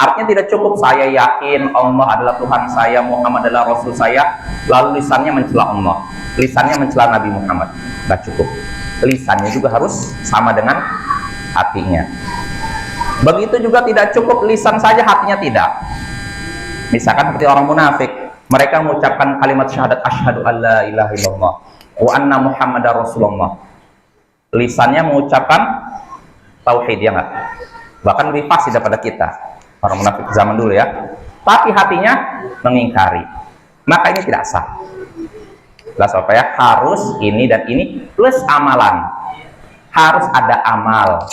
Artinya tidak cukup saya yakin Allah adalah Tuhan saya, Muhammad adalah Rasul saya, lalu lisannya mencela Allah, lisannya mencela Nabi Muhammad. Tidak cukup. Lisannya juga harus sama dengan hatinya. Begitu juga tidak cukup lisan saja, hatinya tidak. Misalkan seperti orang munafik, mereka mengucapkan kalimat syahadat asyhadu alla ilaha illallah wa anna muhammadar rasulullah. Lisannya mengucapkan tauhid, ya enggak? Bahkan lebih fasih daripada kita, orang munafik zaman dulu ya. Tapi hatinya mengingkari. Maka ini tidak sah. Jelas apa ya? Harus ini dan ini plus amalan. Harus ada amal.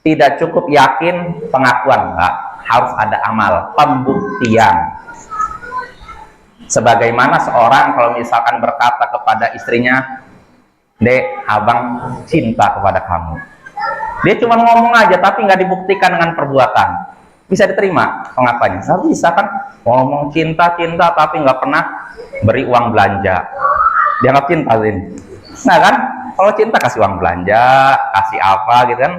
Tidak cukup yakin pengakuan, enggak. Harus ada amal, pembuktian. Sebagaimana seorang kalau misalkan berkata kepada istrinya, "Dek, abang cinta kepada kamu." Dia cuma ngomong aja tapi nggak dibuktikan dengan perbuatan. Bisa diterima pengakuannya? Saya bisa kan ngomong cinta-cinta tapi nggak pernah beri uang belanja. Dianggap cinta ini. Nah kan, kalau cinta kasih uang belanja, kasih apa gitu kan,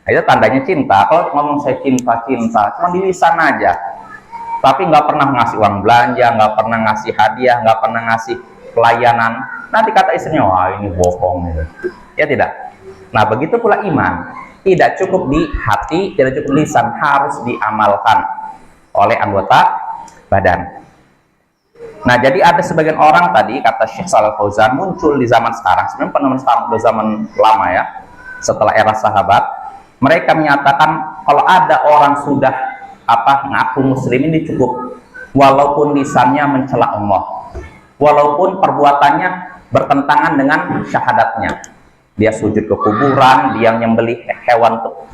itu tandanya cinta. Kalau ngomong saya cinta-cinta, cuma di lisan aja, tapi nggak pernah ngasih uang belanja, nggak pernah ngasih hadiah, nggak pernah ngasih pelayanan, nanti kata istrinya, wah ini bohong gitu. Ya tidak. Nah begitu pula iman, tidak cukup di hati, tidak cukup di lisan, harus diamalkan oleh anggota badan. Nah jadi ada sebagian orang tadi, kata Syekh Shalal Fauzan, muncul di zaman sekarang, sebenarnya penemuan sekarang udah zaman lama ya, setelah era sahabat. Mereka menyatakan kalau ada orang sudah ngaku muslim ini cukup, walaupun lisannya mencela Allah, walaupun perbuatannya bertentangan dengan syahadatnya. Dia sujud ke kuburan, dia nyembelih hewan untuk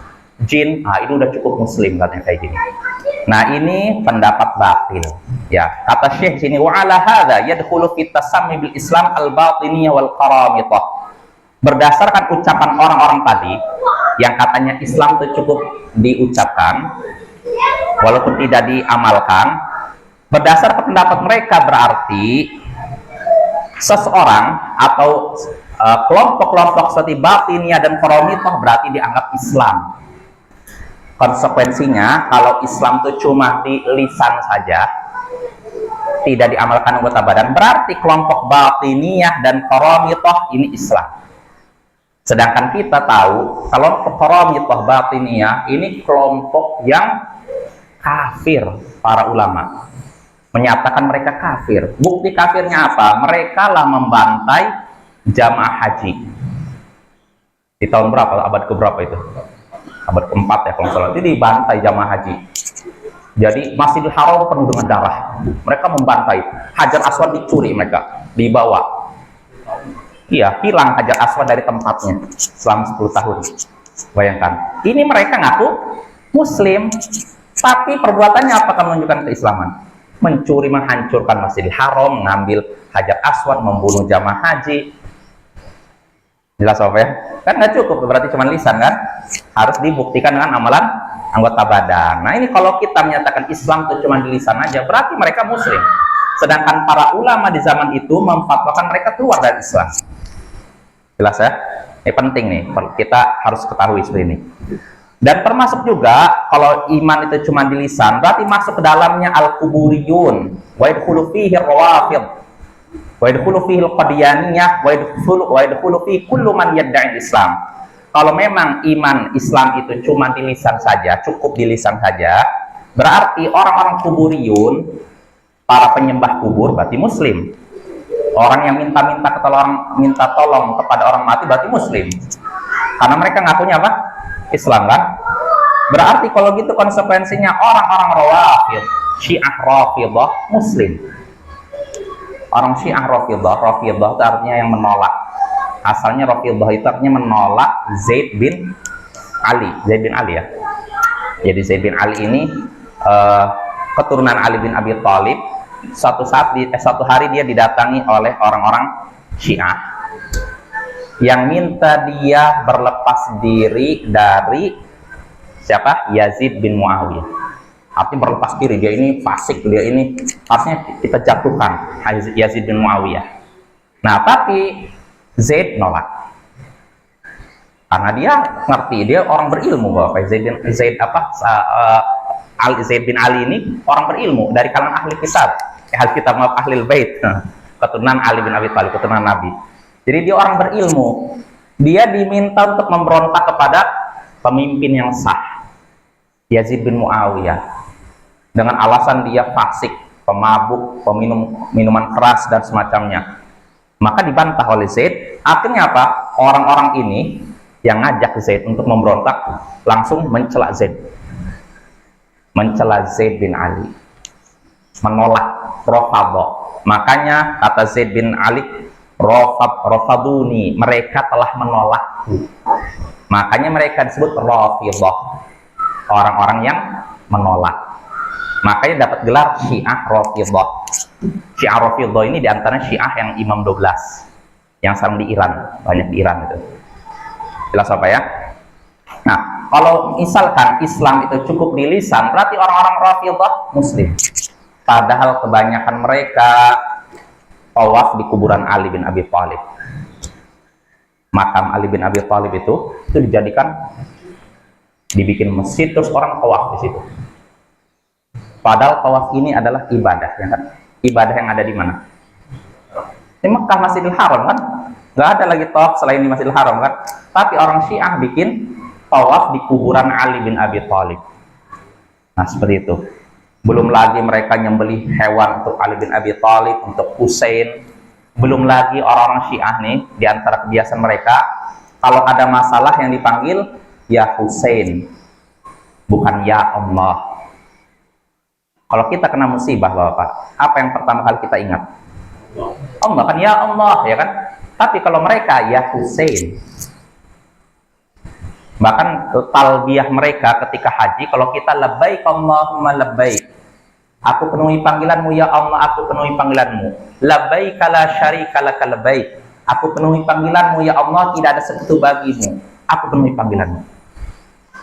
jin, itu udah cukup muslim katanya kayak gini. Nah ini pendapat batil. Ya, kata Syekh sini, wa ala hadza yadkhulu fi tasammi bil Islam al-batiniyah wal qaramitah. Berdasarkan ucapan orang-orang tadi yang katanya Islam itu cukup diucapkan walaupun tidak diamalkan, berdasarkan pendapat mereka berarti seseorang atau kelompok-kelompok seperti batiniyah dan qaramitah berarti dianggap Islam. Konsekuensinya kalau Islam itu cuma di lisan saja, tidak diamalkan anggota badan, berarti kelompok batiniyah dan qaramitah ini Islam. Sedangkan kita tahu kalau qaramitah batiniyah ini kelompok yang kafir. Para ulama menyatakan mereka kafir. Bukti kafirnya apa? Mereka lah membantai jamaah haji di tahun berapa? Abad keberapa itu? Abad keempat ya kalau salah. Itu dibantai jamaah haji. Jadi Masjidil Haram penuh dengan darah. Mereka membantai. Hajar Aswad dicuri mereka, dibawa. Iya, hilang Hajar Aswad dari tempatnya selama 10 tahun. Bayangkan. Ini mereka ngaku muslim, tapi perbuatannya apakah menunjukkan keislaman? Mencuri, menghancurkan Masjidil Haram, mengambil Hajar Aswad, membunuh jamaah haji. Jelas apa ya? Kan nggak cukup, berarti cuma lisan kan? Harus dibuktikan dengan amalan anggota badan. Nah ini kalau kita menyatakan Islam itu cuma di lisan aja, berarti mereka muslim. Sedangkan para ulama di zaman itu memfatwakan mereka keluar dari Islam. Jelas ya? Ini penting nih, kita harus ketahui seperti ini. Dan termasuk juga kalau iman itu cuma di lisan, berarti masuk ke dalamnya al-kuburiyun, wa yadkhulu fihi ar-rawafid, wa yadkhulu fihi al-qadiyaniyah, wa yadkhulu fihi kullu man yadda'i Islam. Kalau memang iman Islam itu cuma di lisan saja, cukup di lisan saja, berarti orang-orang kuburiyun, para penyembah kubur berarti muslim. Orang yang minta tolong kepada orang mati berarti muslim. Karena mereka ngakunya apa? Islam kan? Berarti kalau gitu konsekuensinya orang-orang Rawafid, Syiah Rafidah muslim. Orang Syiah Rafidah itu artinya yang menolak. Asalnya Rafidah itu artinya menolak Zaid bin Ali ya. Jadi Zaid bin Ali ini keturunan Ali bin Abi Thalib. Suatu hari dia didatangi oleh orang-orang Syiah yang minta dia berlepas diri dari siapa? Yazid bin Muawiyah. Artinya berlepas diri, dia ini fasik, dia ini harusnya kita jatuhkan Yazid bin Muawiyah. Nah tapi Zaid nolak Zaid bin Ali ini orang berilmu dari kalangan ahli kitab, maaf, ahli bait, keturunan Ali bin Abi Thalib, keturunan Nabi. Jadi dia orang berilmu. Dia diminta untuk memberontak kepada pemimpin yang sah, Yazid bin Muawiyah, dengan alasan dia fasik, pemabuk, peminum minuman keras dan semacamnya. Maka dibantah oleh Zaid. Akhirnya apa? Orang-orang ini yang ngajak Zaid untuk memberontak langsung mencela Zaid, bin Ali, menolak, rafadha. Makanya kata Zaid bin Ali, rafaduni, mereka telah menolakku. Makanya mereka disebut Rafidhah, orang-orang yang menolak. Makanya dapat gelar Syiah Rafidhah. Syiah Rafidhah ini diantara Syiah yang Imam 12 yang sekarang di Iran, banyak di Iran itu. Jelas apa ya? Nah, kalau misalkan Islam itu cukup di lisan, berarti orang-orang Rafidhah Muslim. Padahal kebanyakan mereka tawaf di kuburan Ali bin Abi Thalib. Makam Ali bin Abi Thalib itu dibikin masjid, terus orang tawaf di situ. Padahal tawaf ini adalah ibadah, ya kan? Ibadah yang ada di mana? Di Mekah, Masjidil Haram, kan? Nggak ada lagi tawaf selain di Masjidil Haram, kan? Tapi orang Syiah bikin tawaf di kuburan Ali bin Abi Thalib. Nah, seperti itu. Belum lagi mereka nyembelih hewan untuk Ali bin Abi Thalib, untuk Husain. Belum lagi orang-orang Syiah nih, di antara kebiasaan mereka, kalau ada masalah yang dipanggil ya Husain, bukan ya Allah. Kalau kita kena musibah, Bapak, apa yang pertama kali kita ingat? Allah, kan ya Allah, ya kan? Tapi kalau mereka ya Husain. Bahkan talbiyah mereka ketika haji, kalau kita labbaik Allahumma labbaik, aku penuhi panggilanmu ya Allah, aku penuhi panggilanmu. Labbaik la syarika laka labbaik, aku penuhi panggilanmu ya Allah, tidak ada sekutu bagimu, aku penuhi panggilanmu.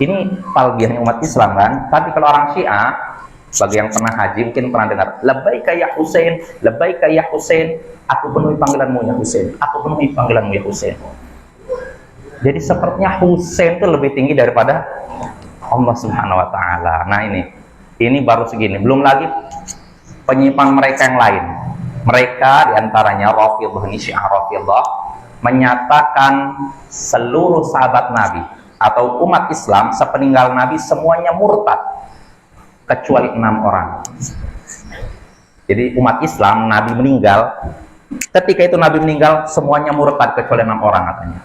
Ini talbiyahnya umat Islam, kan? Tapi kalau orang Syiah, bagi yang pernah haji mungkin pernah dengar labbaik ya Husain, labbaik ya Husain, aku penuhi panggilanmu ya Husain, aku penuhi panggilanmu ya Husain. Jadi sepertinya Husain itu lebih tinggi daripada Allah Subhanahu wa taala. Nah, ini baru segini, belum lagi penyimpan mereka yang lain. Mereka diantaranya Rafidhah, ini Syiah Rafidhah, menyatakan seluruh sahabat Nabi atau umat Islam sepeninggal Nabi semuanya murtad kecuali 6 orang. Jadi umat Islam, Nabi meninggal, ketika itu Nabi meninggal semuanya murtad kecuali 6 orang katanya.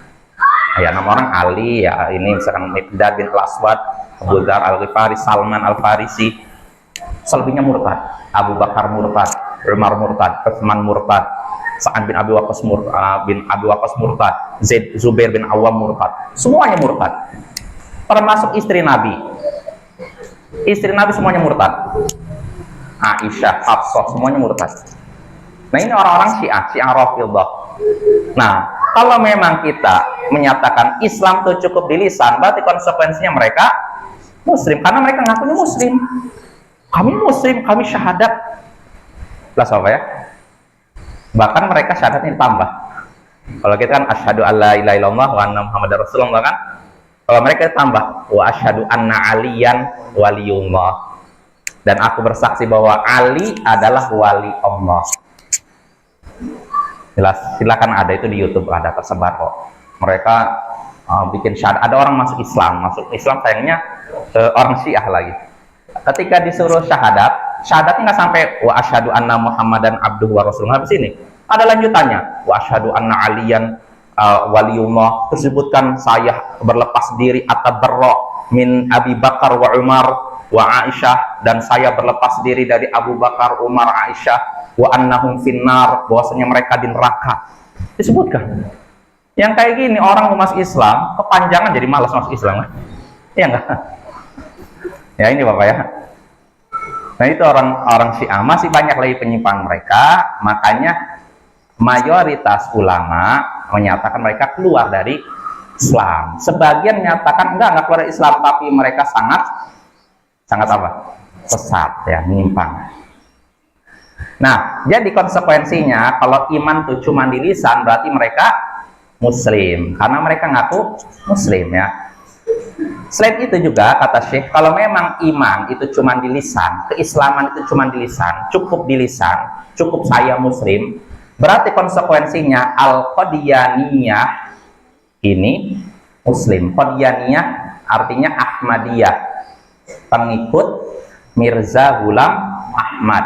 Ya, 6 orang, Ali, ya ini misalkan Miqdad bin Al-Aswad, Abu Dzar Al-Ghifari, Salman Al-Farisi. Selebihnya murtad. Abu Bakar murtad, Umar murtad, Utsman murtad, Sa'ad bin Abi Waqqas murtad, Zubair bin Awam murtad. Semuanya murtad. Termasuk istri Nabi. Istri Nabi semuanya murtad. Aisyah, Hafsah, semuanya murtad. Nah, ini orang-orang Syiah Rafidhah. Nah, kalau memang kita menyatakan Islam itu cukup di lisan, berarti konsekuensinya mereka Muslim, karena mereka ngakunya Muslim. Kami Muslim, kami syahadat. Lah apa ya? Bahkan mereka syahadatnya ditambah. Kalau kita kan asyhadu alla ilaha illallah wa anna muhammadar rasulullah, kan? Kalau mereka ditambah wa asyhadu anna aliyan waliyullah. Dan aku bersaksi bahwa Ali adalah wali Allah. Jelas, silakan, ada itu di YouTube, ada tersebar kok. Mereka bikin syahadat. Ada orang masuk Islam sayangnya orang Syiah lagi. Ketika disuruh syahadatnya nggak sampai wa asyhadu anna muhammadan abduhu wa rasuluh. Habis ini ada lanjutannya, wa asyhadu anna aliyan waliyullah. Tersebutkan saya berlepas diri atabarra min Abi Bakar wa Umar wa Aisyah, dan saya berlepas diri dari Abu Bakar, Umar, Aisyah, wa annahum finnar, bahwasanya mereka di neraka. Disebutkan. Yang kayak gini orang mau masuk Islam, kepanjangan jadi malas masuk Islam, kan? Iya enggak? Ya, ini Bapak ya. Nah, itu orang Syiah, masih banyak lagi penyimpangan mereka. Makanya mayoritas ulama menyatakan mereka keluar dari Islam. Sebagian menyatakan enggak keluar dari Islam, tapi mereka sangat apa? Sesat, ya, menyimpang. Nah, jadi konsekuensinya kalau iman itu cuma di lisan, berarti mereka Muslim, karena mereka ngaku Muslim, ya. Selain itu juga kata Syekh, kalau memang iman itu cuma di lisan, keislaman itu cuma di lisan, cukup saya muslim, berarti konsekuensinya al-Qadiyaniyah ini muslim. Qadiyaniyah artinya Ahmadiyah, pengikut Mirza Ghulam Ahmad,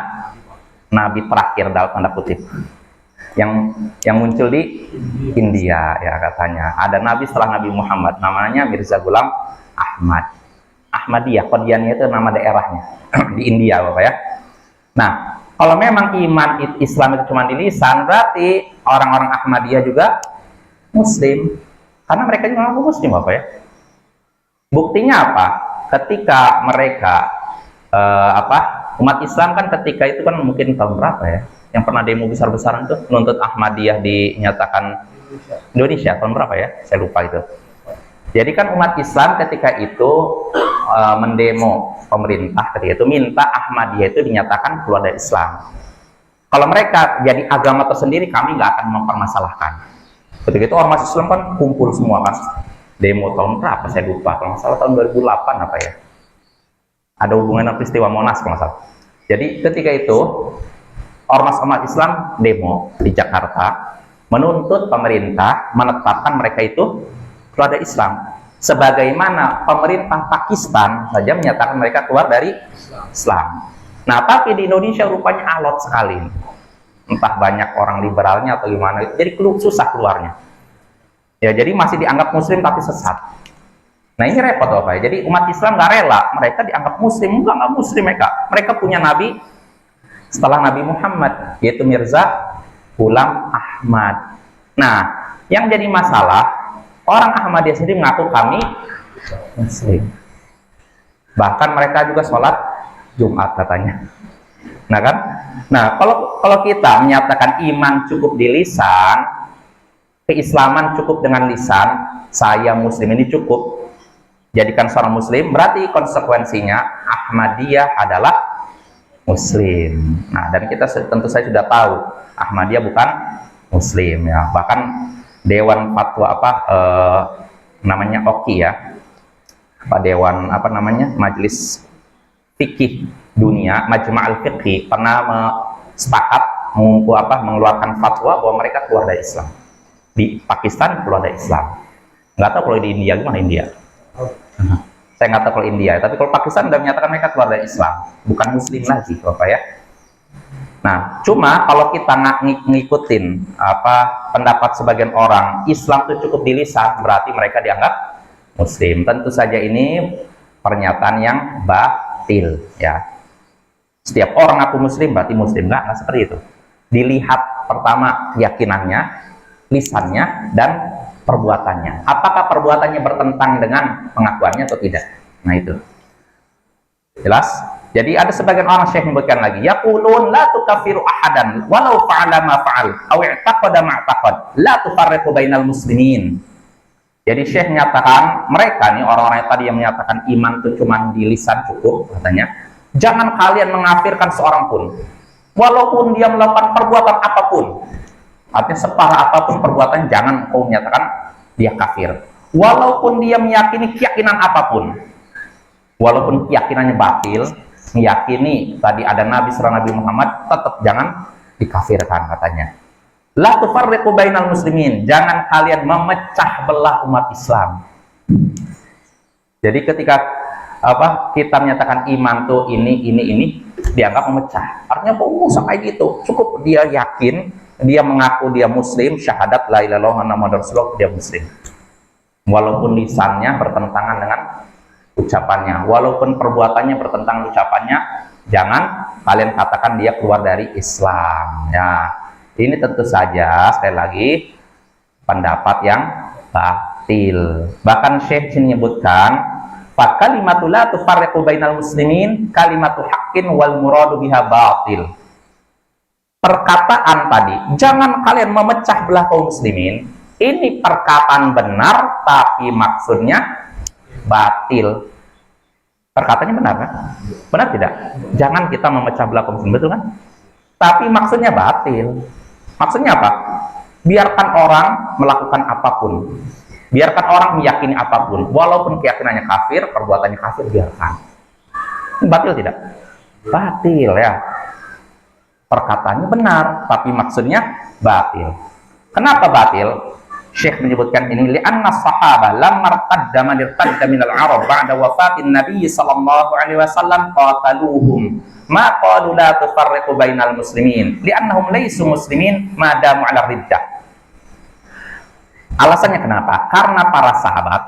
nabi terakhir dalam tanda kutip yang muncul di India ya katanya. Ada nabi setelah Nabi Muhammad namanya Mirza Ghulam Ahmad. Ahmadiyah, Qadiyaniyah itu nama daerahnya di India Bapak ya. Nah, kalau memang iman Islam itu cuma di lisan, berarti orang-orang Ahmadiyah juga muslim. Karena mereka juga mengaku muslim Bapak ya. Buktinya apa? Ketika mereka umat Islam kan ketika itu kan mungkin tahun berapa ya? Yang pernah demo besar-besaran itu menuntut Ahmadiyah dinyatakan Indonesia tahun berapa ya? Saya lupa itu. Jadi kan umat Islam ketika itu mendemo pemerintah ketika itu minta Ahmadiyah itu dinyatakan keluar dari Islam. Kalau mereka jadi agama tersendiri, kami nggak akan mempermasalahkan. Ketika itu ormas Islam kan kumpul semua kan, demo tahun berapa saya lupa, kalau nggak salah tahun 2008 apa ya, ada hubungan dengan peristiwa Monas kalau nggak salah. Jadi ketika itu ormas Islam demo di Jakarta menuntut pemerintah menetapkan mereka itu keluar dari Islam, sebagaimana pemerintah Pakistan saja menyatakan mereka keluar dari Islam. Nah, tapi di Indonesia rupanya alot sekali, entah banyak orang liberalnya atau gimana, jadi susah keluarnya ya. Jadi masih dianggap muslim tapi sesat. Nah, ini repot Bapak ya. Jadi umat Islam nggak rela mereka dianggap muslim. Nggak muslim mereka punya nabi setelah Nabi Muhammad, yaitu Mirza Ghulam Ahmad. Nah, yang jadi masalah, orang Ahmadiyah sendiri mengaku kami muslim, bahkan mereka juga sholat Jumat katanya. Nah kan, nah kalau kita menyatakan iman cukup di lisan, keislaman cukup dengan lisan, saya muslim ini cukup jadikan seorang muslim, berarti konsekuensinya Ahmadiyah adalah muslim. Nah, dan kita tentu saja sudah tahu Ahmadiyah bukan muslim ya. Bahkan Dewan Fatwa namanya OKI ya, Dewan Majelis Fikih Dunia, Majma'al Fiqhi, pernah sepakat mengeluarkan fatwa bahwa mereka keluar dari Islam. Di Pakistan keluar dari Islam. Nggak tahu kalau di India gimana India. Saya nggak tahu kalau India, tapi kalau Pakistan sudah menyatakan mereka keluar dari Islam, bukan muslim lagi Bapak ya. Nah, cuma kalau kita ngikutin pendapat sebagian orang, Islam itu cukup di lisan, berarti mereka dianggap muslim. Tentu saja ini pernyataan yang batil ya. Setiap orang aku muslim berarti muslim, nggak seperti itu. Dilihat pertama keyakinannya, lisannya, dan perbuatannya. Apakah perbuatannya bertentangan dengan pengakuannya atau tidak? Nah itu jelas. Jadi ada sebagian orang Syekh menyebutkan lagi, yaqulun la tukaffiru ahadan walau fa'ala ma fa'al aw i'taqada ma i'taqad la tufarriqu bainal muslimin. Jadi Syekh menyatakan mereka nih orang-orang yang tadi yang menyatakan iman itu cuma di lisan cukup, katanya, jangan kalian mengkafirkan seorang pun walaupun dia melakukan perbuatan apapun. Artinya separah apapun perbuatan, jangan kau menyatakan dia kafir. Walaupun dia meyakini keyakinan apapun, walaupun keyakinannya batil, meyakini tadi ada Nabi setelah Nabi Muhammad, tetap jangan dikafirkan katanya. La tufarriqu bainal muslimin, jangan kalian memecah belah umat Islam. Jadi ketika kita menyatakan iman tuh ini dianggap memecah. Artinya usah kayak gitu. Cukup dia yakin, dia mengaku dia muslim, syahadat la ilaha illallah Muhammadur Rasulullah, dia muslim. Walaupun lisannya bertentangan dengan ucapannya, walaupun perbuatannya bertentangan ucapannya, jangan kalian katakan dia keluar dari Islam ya. Ini tentu saja sekali lagi pendapat yang batil. Bahkan Syekh menyebutkan fa kalimatu la tufarriqu bainal muslimin kalimatu haqqin wal muradu biha batil. Perkataan tadi, jangan kalian memecah belah kaum muslimin, ini perkataan benar tapi maksudnya batil. Perkataannya benar kan? Benar tidak? Jangan kita memecah belah kaum muslimin, betul kan? Tapi maksudnya batil. Maksudnya apa? Biarkan orang melakukan apapun. Biarkan orang meyakini apapun, walaupun keyakinannya kafir, perbuatannya kafir, biarkan. Batil tidak? Batil ya. Perkataannya benar, tapi maksudnya batil. Kenapa batil? Syekh menyebutkan ini, li'anna sahabah lam martadda man irtadda minal Arab ba'da wafatin Nabi sallallahu alaihi wasallam qataluhum ma qalu la tufarriqu bainal muslimin li'annahum laysu muslimin ma damu 'ala riddah. Alasannya kenapa? Karena para sahabat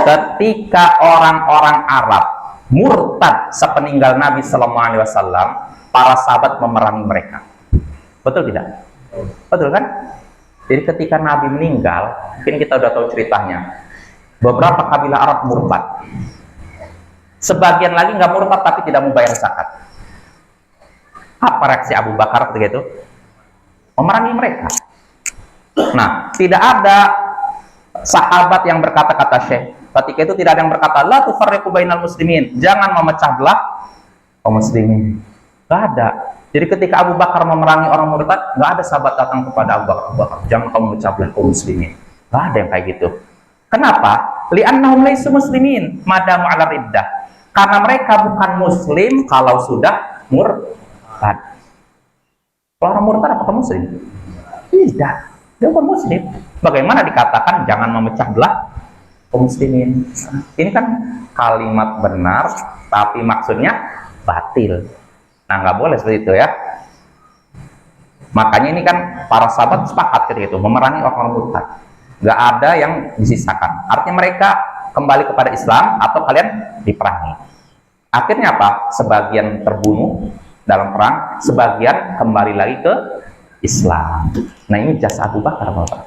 ketika orang-orang Arab murtad sepeninggal Nabi sallallahu alaihi wasallam, para sahabat memerangi mereka. Betul tidak? Betul kan? Jadi ketika Nabi meninggal, mungkin kita udah tahu ceritanya, beberapa kabilah Arab murtad. Sebagian lagi nggak murtad tapi tidak mau bayar zakat. Apa reaksi Abu Bakar ketika itu? Memerangi mereka. Nah, tidak ada sahabat yang berkata-kata Syekh. Ketika itu tidak ada yang berkata, la tufarriqu bainal muslimin, jangan memecah belah kaum muslimin. Nggak ada. Jadi ketika Abu Bakar memerangi orang murtad, nggak ada sahabat datang kepada Abu Bakar, jangan kamu memecah belah kaum muslimin. Nggak ada yang kayak gitu. Kenapa? Li'annahum laysu muslimin madamu 'ala riddah. Karena mereka bukan muslim kalau sudah murtad. Kalau orang murtad apakah muslim? Tidak. Dia bukan muslim. Bagaimana dikatakan jangan memecah belah kaum muslimin? Ini kan kalimat benar, tapi maksudnya batil. Nah, nggak boleh seperti itu ya. Makanya ini kan para sahabat sepakat ketika itu memerangi orang murtad. Nggak ada yang disisakan. Artinya mereka kembali kepada Islam atau kalian diperangi. Akhirnya apa? Sebagian terbunuh dalam perang, sebagian kembali lagi ke Islam. Nah, ini jasa Abu Bakar, Bapak.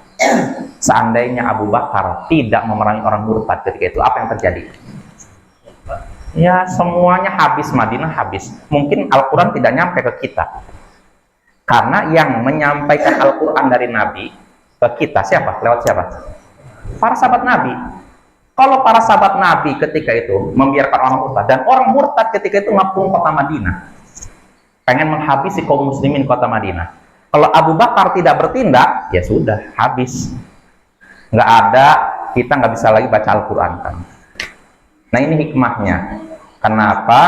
Seandainya Abu Bakar tidak memerangi orang murtad ketika itu, apa yang terjadi? Ya, semuanya habis, Madinah habis. Mungkin Al-Quran tidak nyampe ke kita. Karena yang menyampaikan Al-Quran dari Nabi ke kita, siapa? Lewat siapa? Para sahabat Nabi. Kalau para sahabat Nabi ketika itu membiarkan orang murtad, dan orang murtad ketika itu ngepung kota Madinah, pengen menghabisi kaum muslimin kota Madinah. Kalau Abu Bakar tidak bertindak, ya sudah, habis. Nggak ada, kita nggak bisa lagi baca Al-Quran kan. Nah, ini hikmahnya. Kenapa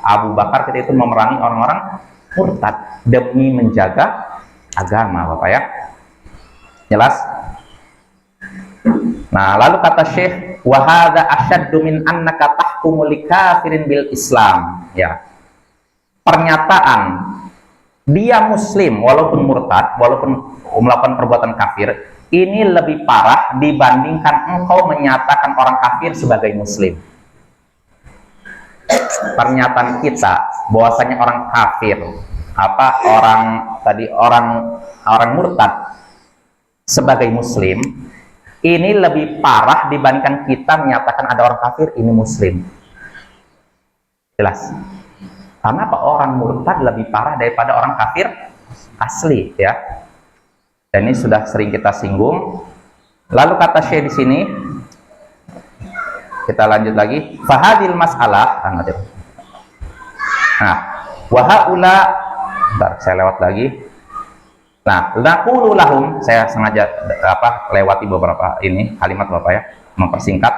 Abu Bakar ketika itu memerangi orang-orang murtad demi menjaga agama, Bapak ya. Jelas? Nah, lalu kata Syekh, wa hadza asyaddu min annaka tahkumu likafirin bil Islam. Ya. Pernyataan dia muslim walaupun murtad, walaupun melakukan perbuatan kafir, ini lebih parah dibandingkan engkau menyatakan orang kafir sebagai muslim. Pernyataan kita bahwasanya orang kafir, orang murtad sebagai muslim, ini lebih parah dibandingkan kita menyatakan ada orang kafir ini muslim. Jelas? Karena apa? Orang murtad lebih parah daripada orang kafir asli, ya. Dan ini sudah sering kita singgung. Lalu kata Syekh di sini, kita lanjut lagi. Fahadil mas'alah. Nah, wahaula. Bentar, saya lewat lagi. Nah, naqulu lahum. Saya sengaja lewati beberapa ini kalimat Bapak ya, mempersingkat.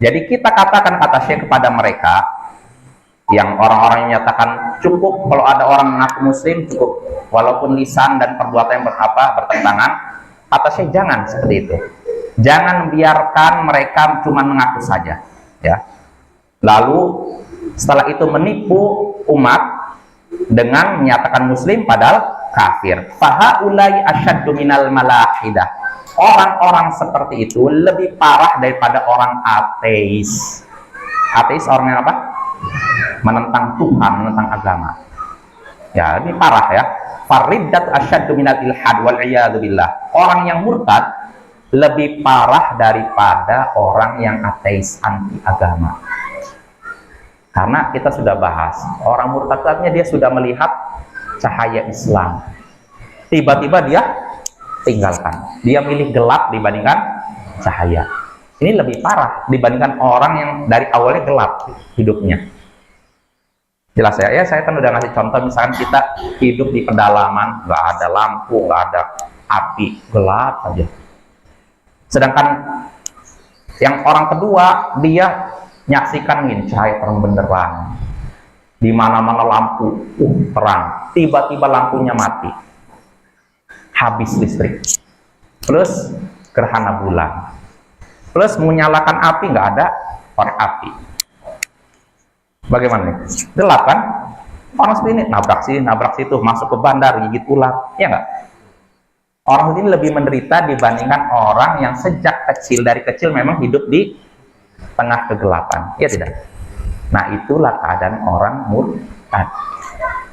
Jadi kita katakan kata Syekh kepada mereka yang orang-orang yang menyatakan cukup kalau ada orang mengaku muslim cukup, walaupun lisan dan perbuatan yang bertentangan. Kata Syekh jangan seperti itu. Jangan biarkan mereka cuma mengaku saja, ya. Lalu setelah itu menipu umat dengan menyatakan muslim padahal kafir. Fahaulai asyaddu minal malahidah. Orang-orang seperti itu lebih parah daripada orang ateis. Ateis orang yang apa? Menentang Tuhan, menentang agama. Ya, ini parah ya. Fariddat asyaddu minal ilhad wal iyadu billah. Orang yang murtad lebih parah daripada orang yang ateis, anti agama. Karena kita sudah bahas, orang murtad artinya dia sudah melihat cahaya Islam, tiba-tiba dia tinggalkan, dia milih gelap dibandingkan cahaya. Ini lebih parah dibandingkan orang yang dari awalnya gelap hidupnya. Jelas ya? Ya, saya kan udah ngasih contoh, misalkan kita hidup di pedalaman, nggak ada lampu, nggak ada api, gelap saja. Sedangkan yang orang kedua, dia nyaksikan ini cahaya terang benderang, di mana-mana lampu terang, tiba-tiba lampunya mati, habis listrik, plus gerhana bulan, plus menyalakan api, nggak ada korek api. Bagaimana nih? Gelap kan? Orang seperti ini nabrak sini, nabrak situ, masuk ke bandar, gigit ular, ya nggak? Orang ini lebih menderita dibandingkan orang yang sejak kecil, dari kecil memang hidup di tengah kegelapan, ya tidak? Nah, itulah keadaan orang murtad.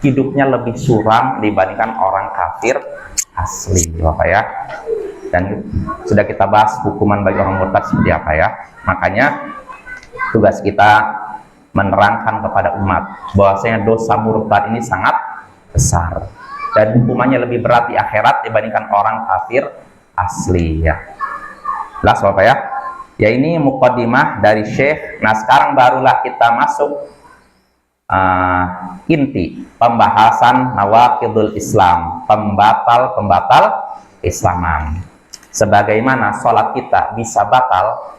Hidupnya lebih suram dibandingkan orang kafir asli, Bapak ya. Dan sudah kita bahas hukuman bagi orang murtad seperti apa ya. Makanya tugas kita menerangkan kepada umat bahwasanya dosa murtad ini sangat besar dan hukumannya lebih berat di akhirat dibandingkan orang kafir asli ya. Jelas Bapak ya? Ya, ini muqaddimah dari Syekh. Nah, sekarang barulah kita masuk inti pembahasan nawaqidul Islam, pembatal Islaman. Sebagaimana sholat kita bisa batal,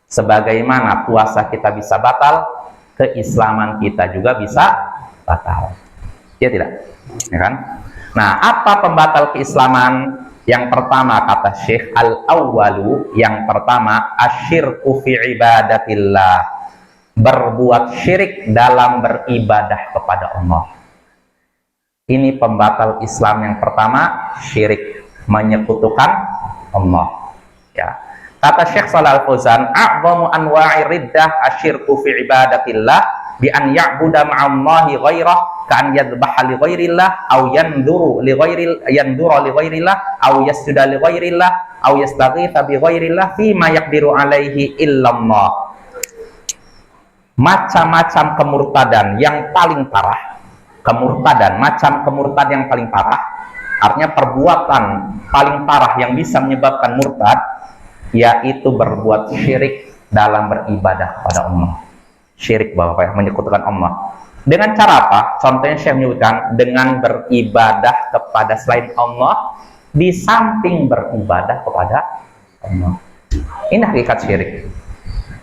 sebagaimana puasa kita bisa batal, keislaman kita juga bisa batal. Ya tidak? Ya kan? Nah, apa pembatal keislaman? Yang pertama kata Syekh, al-awwalu, yang pertama asyirku fi ibadatillah, berbuat syirik dalam beribadah kepada Allah. Ini pembatal Islam yang pertama, syirik, menyekutukan Allah ya. Kata Syekh Shalal Fauzan, a'zamu anwa'i riddah asyirku fi ibadatillah bi an ya'buda ma'allahi ghairah ka'an yadhbaha li ghairillah aw yanduru li ghairillah aw yasjuda li ghairillah aw yastaghitha bi ghairillah fi ma yaqdiru alaihi illallah. Macam-macam kemurtadan yang paling parah, macam kemurtad yang paling parah, artinya perbuatan paling parah yang bisa menyebabkan murtad, yaitu berbuat syirik dalam beribadah kepada Allah. Syirik Bapak ya, menyekutukan Allah. Dengan cara apa? Contohnya saya menyebutkan dengan beribadah kepada selain Allah di samping beribadah kepada Allah. Ini hakikat syirik.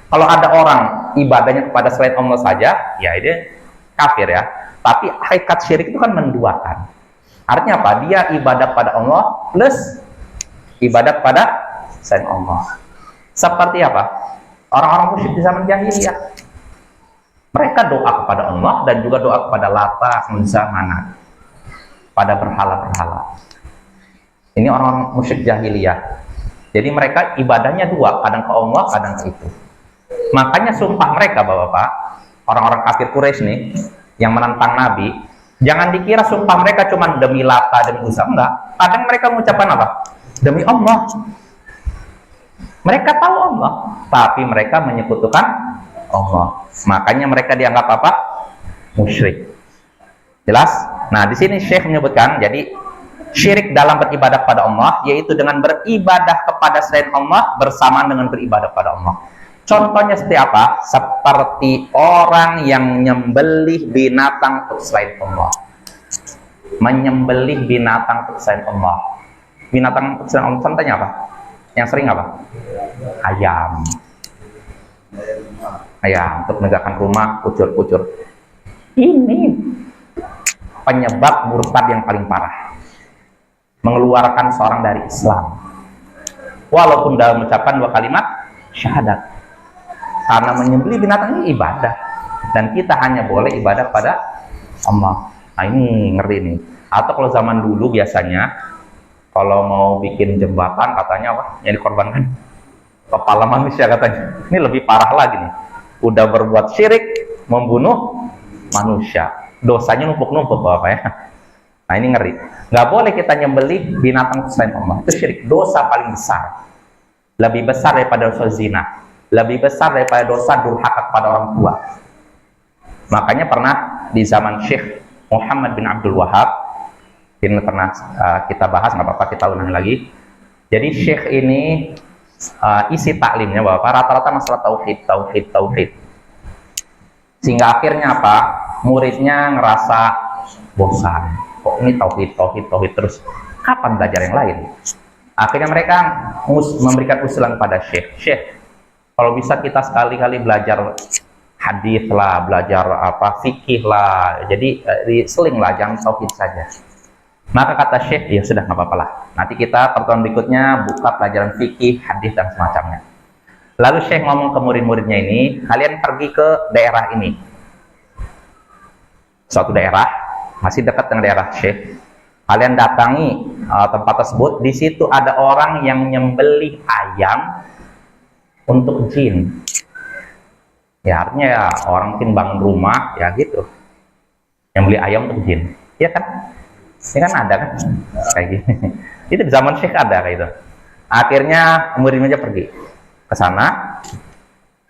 Kalau ada orang ibadahnya kepada selain Allah saja, ya ini kafir ya. Tapi hakikat syirik itu kan menduakan. Artinya apa? Dia ibadah pada Allah plus ibadah pada selain Allah. Seperti apa? Orang-orang musyrik di zaman jahiliyah. Mereka doa kepada Allah dan juga doa kepada Lata, Uzza, Manat, pada berhala-berhala. Ini orang musyrik jahiliyah. Jadi mereka ibadahnya dua, kadang ke Allah, kadang ke itu. Makanya sumpah mereka, Bapak-bapak, orang-orang kafir Quraisy nih yang menentang Nabi, jangan dikira sumpah mereka cuma demi Lata dan Uzza, enggak. Kadang mereka mengucapkan apa? Demi Allah. Mereka tahu Allah, tapi mereka menyekutukan Allah. Makanya mereka dianggap apa? Musyrik. Jelas? Nah, di sini Syekh menyebutkan, jadi syirik dalam beribadah kepada Allah, yaitu dengan beribadah kepada selain Allah bersamaan dengan beribadah kepada Allah. Contohnya seperti apa? Seperti orang yang menyembelih binatang untuk selain Allah. Menyembelih binatang untuk selain Allah. Binatang untuk selain Allah, contohnya apa? Yang sering apa? Ayam. Ayam untuk menegakkan rumah, kucur-kucur. Ini penyebab murtad yang paling parah, mengeluarkan seorang dari Islam walaupun dalam mengucapkan dua kalimat syahadat, karena menyembelih binatang ini ibadah dan kita hanya boleh ibadah pada Allah. Nah, ini ngeri nih. Atau kalau zaman dulu biasanya kalau mau bikin jembatan katanya apa yang dikorbankan? Kepala manusia katanya. Ini lebih parah lagi nih, udah berbuat syirik, membunuh manusia, dosanya numpuk-numpuk Bapak ya. Nah, ini ngeri. Nggak boleh kita nyembelih binatang selain Allah, itu syirik, dosa paling besar, lebih besar daripada dosa zina, lebih besar daripada dosa durhaka kepada orang tua. Makanya pernah di zaman Syekh Muhammad bin Abdul Wahab, ini pernah kita bahas, nggak apa-apa kita ulangi lagi. Jadi Syekh ini isi taklimnya Bapak rata-rata masalah tauhid, sehingga akhirnya apa, muridnya ngerasa bosan, kok ini tauhid terus, kapan belajar yang lain? Akhirnya mereka memberikan usulan pada Syekh. Syekh, kalau bisa kita sekali-kali belajar hadis lah, belajar fikih lah. Jadi diselinglah, jangan tauhid saja. Maka kata Syekh, ya sudah, nggak apa-apa lah. Nanti kita pertemuan berikutnya buka pelajaran fikih, hadis dan semacamnya. Lalu Syekh ngomong ke murid-muridnya ini, kalian pergi ke daerah ini. Suatu daerah, masih dekat dengan daerah Syekh. Kalian datangi tempat tersebut. Di situ ada orang yang nyembelih ayam untuk jin. Ya artinya ya orang mungkin bangun rumah, ya gitu. Nyembelih ayam untuk jin. Ya kan? Ini kan ada kan? Kayak gini. Itu di zaman Syekh ada kayak gitu. Akhirnya murid-muridnya pergi ke sana.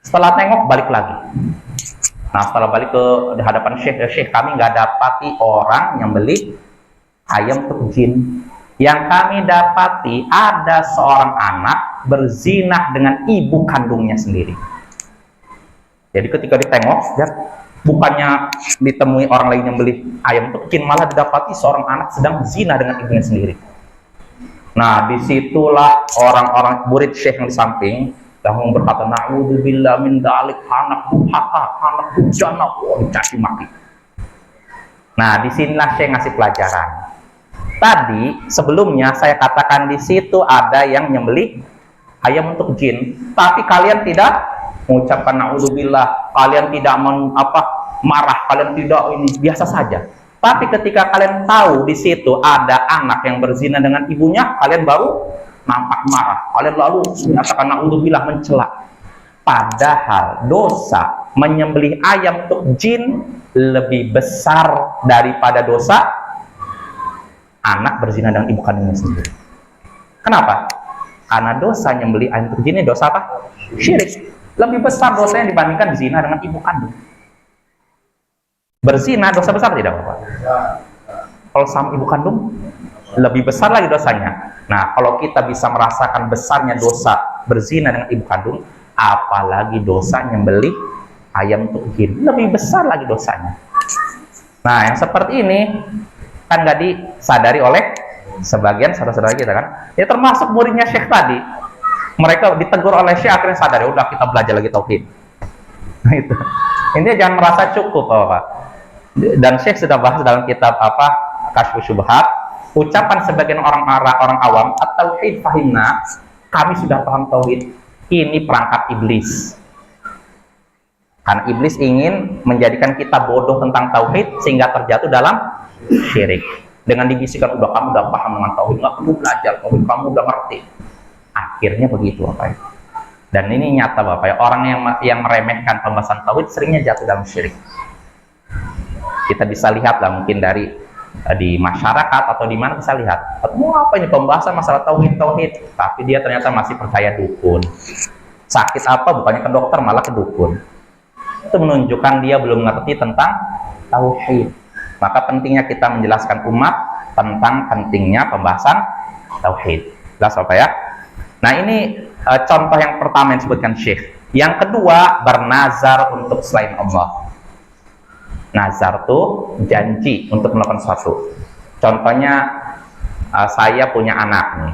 Setelah tengok, balik lagi. Nah, setelah balik ke hadapan Syekh, Syekh, kami nggak dapati orang yang beli ayam untuk jin. Yang kami dapati ada seorang anak berzinah dengan ibu kandungnya sendiri. Jadi ketika ditengok, ya, bukannya ditemui orang lain yang beli ayam untuk jin, malah didapati seorang anak sedang zina dengan ibunya sendiri. Nah, disitulah orang-orang murid Syekh yang di samping langsung berkata, na'udzubillah min dzalik, anak durhaka, anak durjana, dicaci maki. Nah, disinilah Syekh ngasih pelajaran. Tadi sebelumnya saya katakan di situ ada yang nyembelih ayam untuk jin, tapi kalian tidak mengucapkan na'udzubillah, kalian tidak marah, kalian tidak ini, biasa saja. Tapi ketika kalian tahu di situ ada anak yang berzina dengan ibunya, kalian baru nampak marah. Kalian lalu menyatakan na'udzubillah, mencela. Padahal dosa menyembelih ayam untuk jin lebih besar daripada dosa anak berzina dengan ibu kandungnya sendiri. Kenapa? Karena dosa nyembelih ayam untuk jin ini dosa apa? Syirik. Lebih besar dosanya dibandingkan zina dengan ibu kandung. Berzina dosa besar tidak apa-apa. Kalau sama ibu kandung lebih besar lagi dosanya. Nah, kalau kita bisa merasakan besarnya dosa berzina dengan ibu kandung, apalagi dosa nyembelih ayam untuk jin, lebih besar lagi dosanya. Nah, yang seperti ini kan nggak disadari oleh sebagian saudara-saudara kita kan. Ya termasuk muridnya Syekh tadi. Mereka ditegur oleh Syekh, akhirnya sadar, ya udah kita belajar lagi tauhid. Nah, itu. Intinya jangan merasa cukup, Bapak. Dan Syekh sudah bahas dalam kitab Kasyfus Syubhat, ucapan sebagian orang awam, at-tauhid fahimna, kami sudah paham tauhid, ini perangkap iblis. Karena iblis ingin menjadikan kita bodoh tentang tauhid sehingga terjatuh dalam syirik. Dengan dibisikkan, udah kamu udah paham dengan tauhid, nggak perlu belajar tauhid, kamu udah ngerti. Akhirnya begitu, Bapak. Dan ini nyata, Bapak. Orang yang meremehkan pembahasan tauhid seringnya jatuh dalam syirik. Kita bisa lihat lah mungkin di masyarakat atau di mana bisa lihat, mau apa ini pembahasan masalah tauhid, tapi dia ternyata masih percaya dukun. Sakit apa bukannya ke dokter malah ke dukun. Itu menunjukkan dia belum mengerti tentang tauhid. Maka pentingnya kita menjelaskan umat tentang pentingnya pembahasan tauhid. Jelas apa ya? Nah, ini contoh yang pertama yang disebutkan Syekh. Yang kedua, bernazar untuk selain Allah. Nazar tuh janji untuk melakukan sesuatu. Contohnya, saya punya anak nih,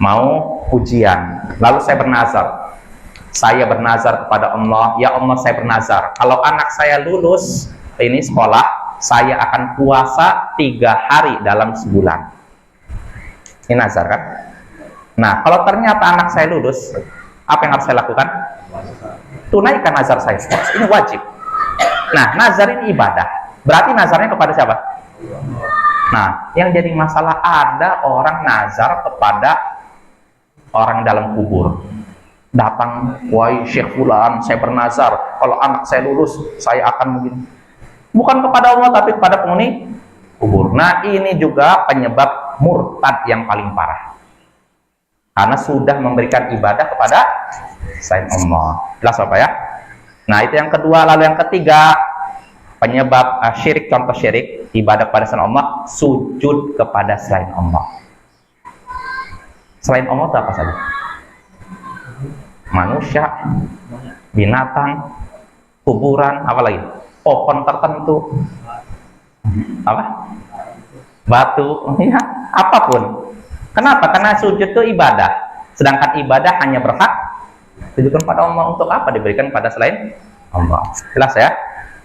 mau ujian, lalu saya bernazar. Saya bernazar kepada Allah, ya Allah, saya bernazar, kalau anak saya lulus ini sekolah, saya akan puasa 3 hari dalam sebulan. Ini nazar kan? Nah, kalau ternyata anak saya lulus, apa yang harus saya lakukan? Tunaikan nazar saya. Ini wajib. Nah, nazar ini ibadah. Berarti nazarnya kepada siapa? Nah, yang jadi masalah ada orang nazar kepada orang dalam kubur. Datang, wahai Syekh Fulan, saya bernazar, kalau anak saya lulus, saya akan begini. Bukan kepada Allah, tapi kepada penghuni kubur. Nah, ini juga penyebab murtad yang paling parah. Karena sudah memberikan ibadah kepada selain Allah. Jelas apa ya? Nah, itu yang kedua. Lalu yang ketiga, penyebab syirik, contoh syirik, ibadah kepada selain Allah, sujud kepada selain Allah. Selain Allah itu apa saja? Manusia, binatang, kuburan, apa lagi? Pohon tertentu, apa? Batu, ya, apapun. Kenapa? Karena sujud itu ibadah. Sedangkan ibadah hanya berhak ditujukan pada Allah. Untuk apa diberikan pada selain Allah? Jelas ya?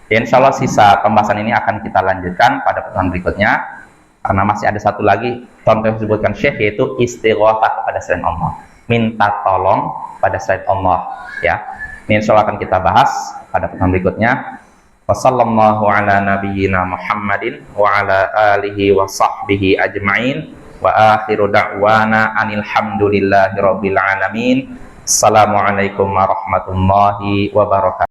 Ya, insya Allah sisa pembahasan ini akan kita lanjutkan pada pertemuan berikutnya. Karena masih ada satu lagi contoh yang disebutkan Syekh, yaitu istighatsah kepada selain Allah. Minta tolong pada selain Allah. Ya, ini insya Allah akan kita bahas pada pertemuan berikutnya. Wassallallahu ala nabiyyina Muhammadin wa ala alihi wa sahbihi ajma'in. Wa akhiru da'wana anil hamdulillahi rabbil alamin. Assalamualaikum warahmatullahi wabarakatuh.